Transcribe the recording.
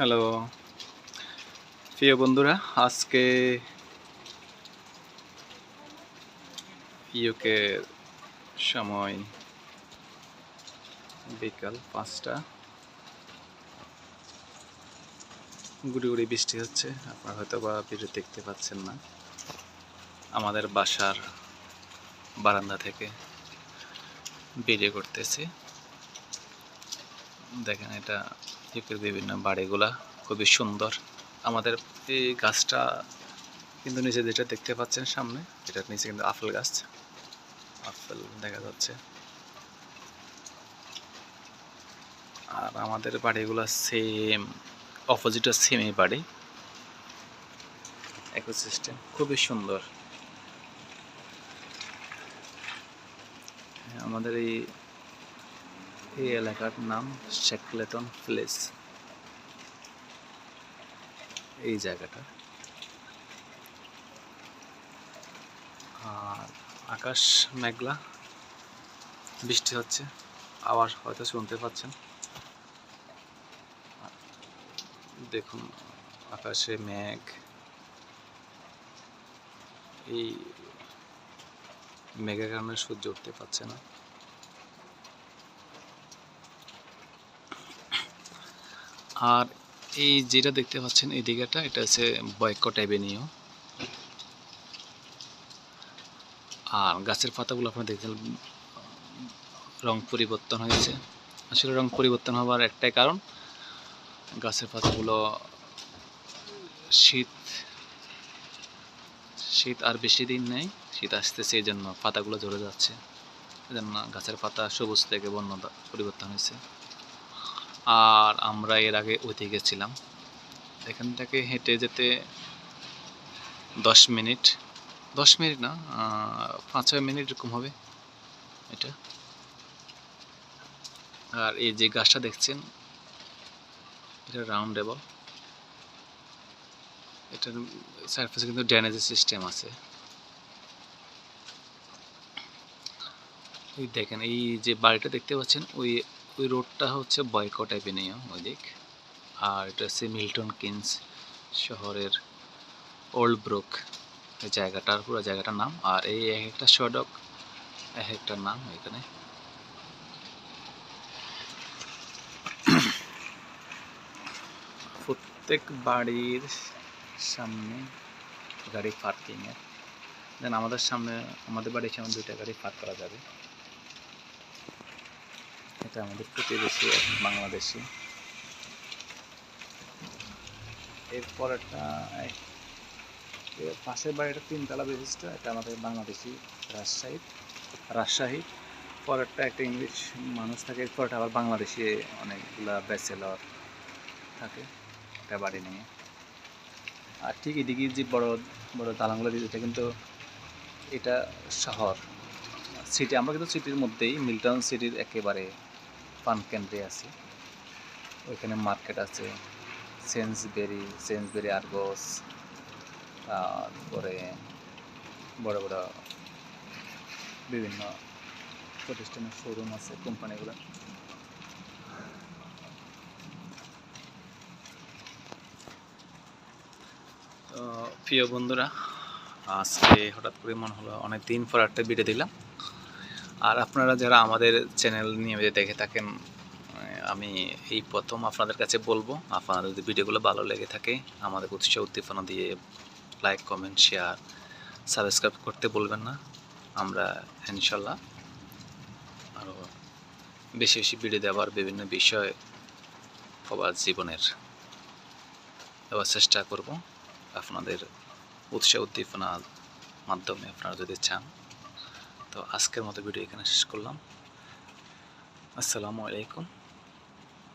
Hello প্রিয় বন্ধুরা, আজকে ইউকে সময় বিকাল 5টা। গুড়ি গুড়ি বৃষ্টি হচ্ছে, আপনারা হয়তো বা ভিডিও দেখতে পাচ্ছেন না। আমাদের বাসার বারান্দা থেকে ভিডিও করতেছি। দেখেন, এটা ইউকের বিভিন্ন বাড়িগুলা খুবই সুন্দর। আমাদের এই গাছটা কিন্তু নিচে যেটা দেখতে পাচ্ছেন সামনে, এটার নিচে কিন্তু আপেল গাছ, আপেল দেখা যাচ্ছে। আর আমাদের বাড়িগুলো সেম অপোজিটও সেম এই বাড়ি, ইকোসিস্টেম খুবই সুন্দর। আমাদের এই এলাকার নাম শেকলেটন প্লেস, এই জায়গাটা। আর আকাশ মেঘলা, বৃষ্টি হচ্ছে, আওয়াজ হয়তো শুনতে পাচ্ছেন। দেখুন আকাশে মেঘ, এই মেঘের কারণে সূর্য উঠতে পারছে না। আর এই যেটা দেখতে পাচ্ছেন এই দিকটা, এটা হচ্ছে বয়কট অ্যাভিনিউ। আর গাছের পাতাগুলো আপনারা দেখছেন রং পরিবর্তন হয়েছে। আসলে রং পরিবর্তন হওয়ার একটাই কারণ, গাছের পাতাগুলো শীত আর বেশি দিন নেই, শীত আসতেছে, এই জন্য পাতাগুলো ঝরে যাচ্ছে। এই জন্য গাছের পাতা সবুজ থেকে বর্ণ পরিবর্তন হয়েছে। আর আমরা এর আগে ওইদিকে গেছিলাম, এখান থেকে হেঁটে যেতে 10 মিনিট না, 5-6 মিনিট এরকম হবে এটা। আর এই যে গাছটা দেখছেন, এটা রাউন্ডেবল, এটার সারফেসে কিন্তু ড্রেনেজ সিস্টেম আছে। এই দেখেন, এই যে বাড়িটা দেখতে পাচ্ছেন, ওই রোডটা হচ্ছে বয়কট অ্যাভিনিউ ওই দিক। আর এটা হচ্ছে মিল্টন কিনস শহরের ওল্ড ব্রুক, এই জায়গাটার পুরো জায়গাটার নাম। আর এই এক একটা সড়ক এক একটার নাম এখানে। প্রত্যেক বাড়ির সামনে গাড়ি পার্কিংয়ের, দেন আমাদের বাড়ির সামনে 2টা গাড়ি পার্ক করা যাবে। এটা আমাদের প্রতিবেশী বাংলাদেশি। এরপর একটা পাশের বাড়িটা 3তলা বিশিষ্ট, এটা আমাদের বাংলাদেশি রাজশাহী। পরেরটা একটা ইংলিশ মানুষ থাকে, এরপরটা আবার বাংলাদেশি অনেকগুলা ব্যাচেলর থাকে একটা বাড়ি নিয়ে। আর ঠিক এদিকে যে বড় বড় দালানগুলো দিয়ে, এটা কিন্তু এটা শহর সিটি। আমরা কিন্তু সিটির মধ্যেই, মিল্টন সিটির একেবারে প্রাণকেন্দ্রে আছি। ওইখানে মার্কেট আছে, সেন্সবেরি আর্গস, তারপরে বড় বড় বিভিন্ন প্রতিষ্ঠানের শোরুম আছে, কোম্পানিগুলো। তো প্রিয় বন্ধুরা, আজকে হঠাৎ করে মনে হলো অনেক দিন পর একটা ভিডিও দিলাম। আর আপনারা যারা আমাদের চ্যানেল নিয়মিত দেখে থাকেন, আমি এই প্রথম আপনাদের কাছে বলবো, আপনাদের যদি ভিডিওগুলো ভালো লেগে থাকে, আমাদের উৎসাহ উদ্দীপনা দিয়ে লাইক, কমেন্ট, শেয়ার, সাবস্ক্রাইব করতে বলবেন না। আমরা ইনশাল্লাহ আরও বেশি বেশি ভিডিও দেওয়ার, বিভিন্ন বিষয় সবার জীবনের দেওয়ার চেষ্টা করব। আপনাদের উৎসাহ উদ্দীপনার মাধ্যমে আপনারা যদি চান। তো আজকের মতো ভিডিও এখানে শেষ করলাম। আসসালামু আলাইকুম।